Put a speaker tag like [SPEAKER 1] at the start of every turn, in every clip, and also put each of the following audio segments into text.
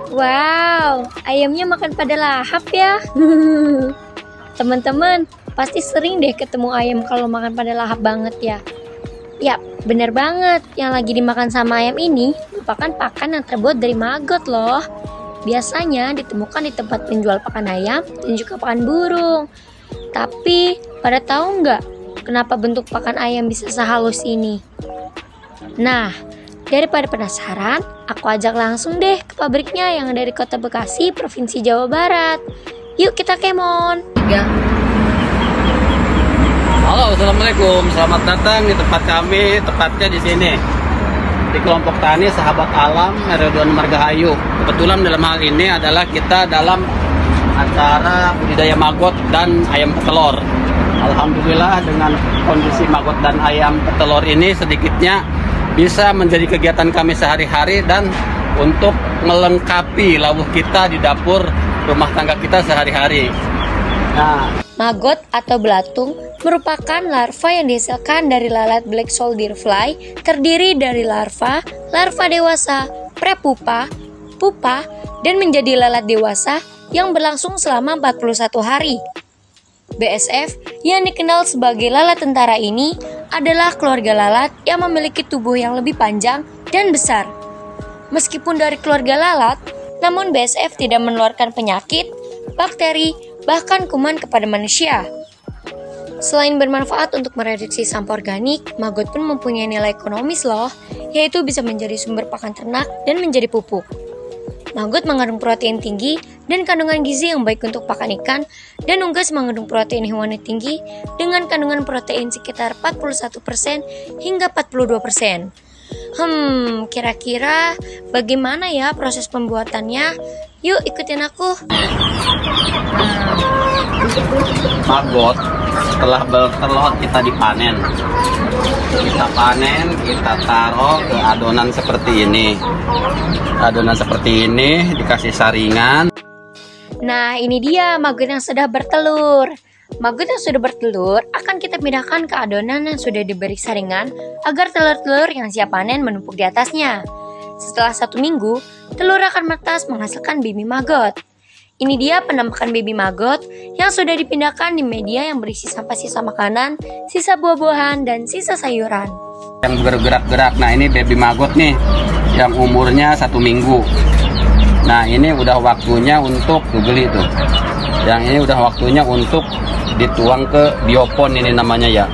[SPEAKER 1] Wow, ayamnya makan pada lahap ya. Teman-teman, pasti sering deh ketemu ayam kalau makan pada lahap banget ya. Yap, bener banget. Yang lagi dimakan sama ayam ini merupakan pakan yang terbuat dari maggot loh. Biasanya ditemukan di tempat penjual pakan ayam dan juga pakan burung. Tapi, pada tahu nggak kenapa bentuk pakan ayam bisa sehalus ini? Nah, daripada penasaran, aku ajak langsung deh ke pabriknya yang ada di Kota Bekasi, Provinsi Jawa Barat. Yuk kita kemon.
[SPEAKER 2] Halo, assalamualaikum. Selamat datang di tempat kami, tepatnya di sini di kelompok tani Sahabat Alam Mereduan Margahayu. Kebetulan dalam hal ini adalah kita dalam acara budidaya maggot dan ayam petelur. Alhamdulillah dengan kondisi maggot dan ayam petelur ini sedikitnya bisa menjadi kegiatan kami sehari-hari dan untuk melengkapi lawuh kita di dapur rumah tangga kita sehari-hari. Nah,
[SPEAKER 1] maggot atau belatung merupakan larva yang dihasilkan dari lalat black soldier fly, terdiri dari larva dewasa, prepupa, pupa, dan menjadi lalat dewasa yang berlangsung selama 41 hari. BSF yang dikenal sebagai lalat tentara ini adalah keluarga lalat yang memiliki tubuh yang lebih panjang dan besar. Meskipun dari keluarga lalat, namun BSF tidak menularkan penyakit, bakteri, bahkan kuman kepada manusia. Selain bermanfaat untuk mereduksi sampah organik, maggot pun mempunyai nilai ekonomis loh, yaitu bisa menjadi sumber pakan ternak dan menjadi pupuk. Maggot mengandung protein tinggi dan kandungan gizi yang baik untuk pakan ikan, dan unggas mengandung protein hewani tinggi dengan kandungan protein sekitar 41% hingga 42%. Kira-kira bagaimana ya proses pembuatannya? Yuk ikutin aku.
[SPEAKER 2] maggot setelah bertelur kita dipanen. Kita panen, kita taruh ke adonan seperti ini. Adonan seperti ini dikasih saringan.
[SPEAKER 1] Nah, ini dia maggot yang sudah bertelur. Maggot yang sudah bertelur akan kita pindahkan ke adonan yang sudah diberi saringan agar telur-telur yang siap panen menumpuk di atasnya. Setelah 1 minggu, telur akan menetas menghasilkan baby maggot. Ini dia penampakan baby maggot yang sudah dipindahkan di media yang berisi sampah sisa makanan, sisa buah-buahan, dan sisa sayuran.
[SPEAKER 2] Yang bergerak-gerak, nah ini baby maggot nih, yang umurnya 1 minggu. Nah ini udah waktunya untuk beli tuh. Yang ini udah waktunya untuk dituang ke biopon, ini namanya ya.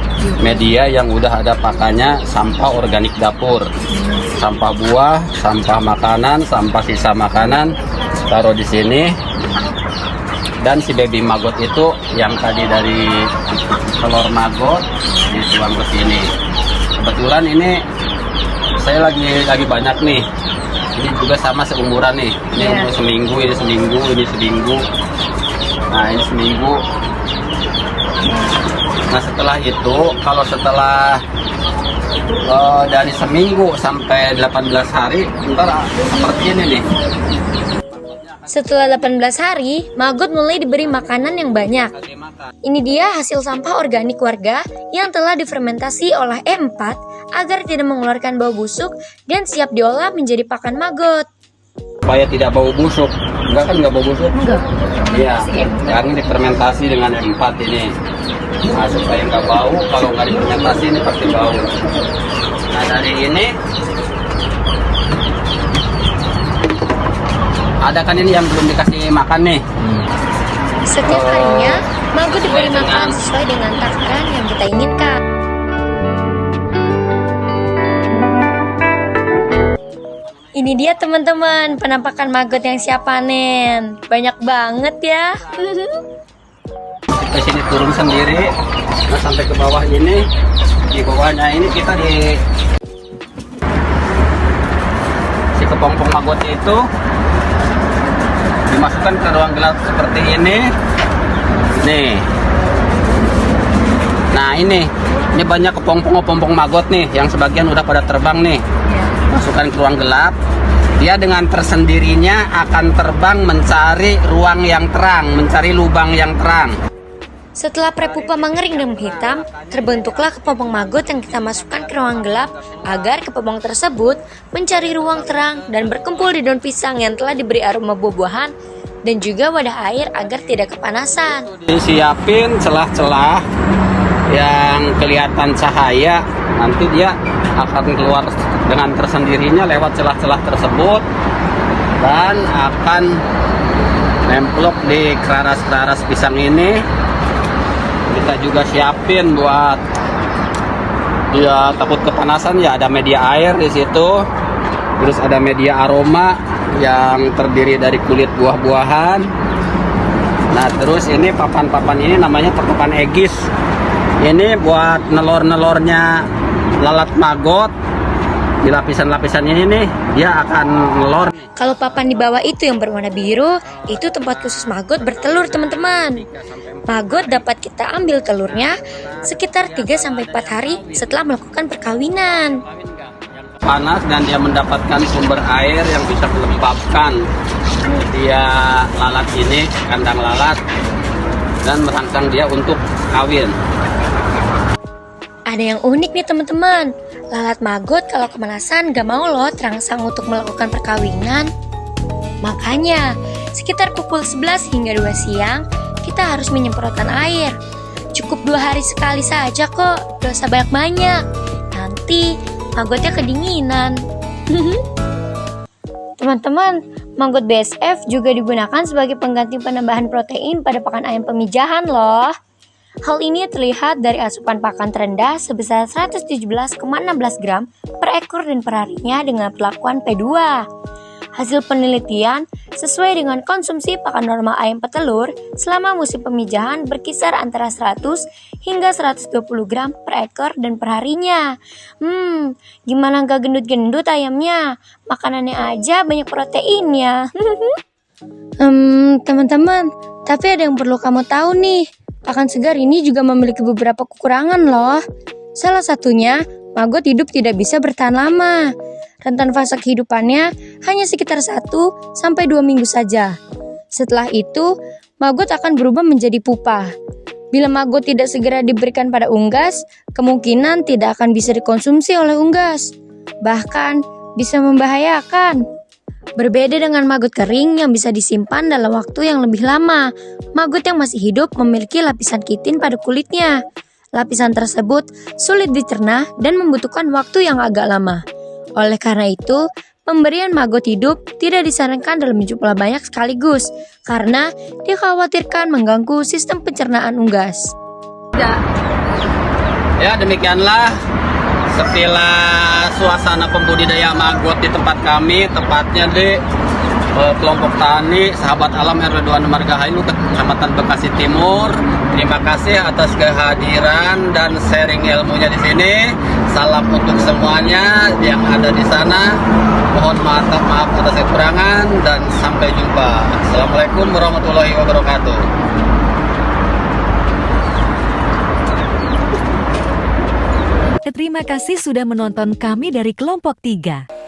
[SPEAKER 2] Media yang udah ada pakannya sampah organik dapur. Sampah buah, sampah makanan, sampah sisa makanan taruh di sini. Dan si baby maggot itu yang tadi dari telur maggot dituang ke sini. Kebetulan ini saya lagi banyak nih. Ini juga sama seumuran nih. Ini umur seminggu, ini seminggu, ini seminggu. Nah ini seminggu. Nah setelah itu, kalau setelah dari seminggu sampai 18 hari, ntar seperti ini nih.
[SPEAKER 1] Setelah 18 hari, maggot mulai diberi makanan yang banyak. Ini dia hasil sampah organik warga yang telah difermentasi oleh E4 agar tidak mengeluarkan bau busuk dan siap diolah menjadi pakan maggot.
[SPEAKER 2] Supaya tidak bau busuk. Enggak kan, enggak bau busuk?
[SPEAKER 1] Enggak.
[SPEAKER 2] Iya, karena difermentasi dengan E4 ini. Nah, supaya enggak bau, kalau enggak difermentasi ini pasti bau. Nah, dari ini ada kan ini yang belum dikasih makan nih.
[SPEAKER 1] Setiap harinya, maggot diberi makan sesuai dengan takaran yang kita inginkan. Ini dia teman-teman, penampakan maggot yang siap panen. Banyak banget ya.
[SPEAKER 2] Ke sini turun sendiri, nah sampai ke bawah ini. Di bawahnya ini kita si kepompong maggot itu dimasukkan ke ruang gelap seperti ini. Nih. Nah ini banyak kepompong maggot nih, yang sebagian udah pada terbang nih. Masukkan ke ruang gelap. Dia dengan tersendirinya akan terbang mencari ruang yang terang, mencari lubang yang terang.
[SPEAKER 1] Setelah prepupa mengering dan menghitam, terbentuklah kepompong maggot yang kita masukkan ke ruang gelap agar kepompong tersebut mencari ruang terang dan berkumpul di daun pisang yang telah diberi aroma buah-buahan dan juga wadah air agar tidak kepanasan.
[SPEAKER 2] Disiapin celah-celah yang kelihatan cahaya, nanti dia akan keluar dengan tersendirinya lewat celah-celah tersebut dan akan nemplok di keraras-keraras pisang ini. Kita juga siapin buat dia takut kepanasan, ya ada media air di situ, terus ada media aroma yang terdiri dari kulit buah-buahan. Nah terus ini papan-papan ini namanya papan egis. Ini buat nelor-nelornya lalat maggot. Di lapisan-lapisan ini nih dia akan nelor.
[SPEAKER 1] Kalau papan di bawah itu yang berwarna biru, itu tempat khusus maggot bertelur, teman-teman. Maggot dapat kita ambil telurnya sekitar 3-4 hari setelah melakukan perkawinan.
[SPEAKER 2] Panas dan dia mendapatkan sumber air yang bisa melembabkan dia lalat ini, kandang lalat, dan merangsang dia untuk kawin.
[SPEAKER 1] Ada yang unik nih teman-teman, lalat maggot kalau kemanasan gak mau loh terangsang untuk melakukan perkawinan. Makanya, sekitar pukul 11 hingga 2 siang, kita harus menyemprotkan air. Cukup 2 hari sekali saja kok, gak usah banyak-banyak. Nanti maggotnya kedinginan. Teman-teman, maggot BSF juga digunakan sebagai pengganti penambahan protein pada pakan ayam pemijahan loh. Hal ini terlihat dari asupan pakan terendah sebesar 117,16 gram per ekor dan per harinya dengan perlakuan P2. Hasil penelitian, sesuai dengan konsumsi pakan normal ayam petelur selama musim pemijahan berkisar antara 100 hingga 120 gram per ekor dan per harinya. Gimana gak gendut-gendut ayamnya? Makanannya aja banyak proteinnya. Teman-teman, tapi ada yang perlu kamu tahu nih. Pakan segar ini juga memiliki beberapa kekurangan loh. Salah satunya, maggot hidup tidak bisa bertahan lama. Rentan fase kehidupannya hanya sekitar 1-2 minggu saja. Setelah itu, maggot akan berubah menjadi pupa. Bila maggot tidak segera diberikan pada unggas, kemungkinan tidak akan bisa dikonsumsi oleh unggas. Bahkan, bisa membahayakan. Berbeda dengan maggot kering yang bisa disimpan dalam waktu yang lebih lama, maggot yang masih hidup memiliki lapisan kitin pada kulitnya. Lapisan tersebut sulit dicerna dan membutuhkan waktu yang agak lama. Oleh karena itu, pemberian maggot hidup tidak disarankan dalam jumlah banyak sekaligus, karena dikhawatirkan mengganggu sistem pencernaan unggas.
[SPEAKER 2] Ya, demikianlah sekilas suasana pembudidaya maggot di tempat kami, tepatnya di kelompok tani Sahabat Alam RW 2 Margahayu, Kecamatan Bekasi Timur. Terima kasih atas kehadiran dan sharing ilmunya di sini. Salam untuk semuanya yang ada di sana. Mohon maaf atas kekurangan dan sampai jumpa. Assalamualaikum warahmatullahi wabarakatuh.
[SPEAKER 3] Terima kasih sudah menonton kami dari kelompok 3.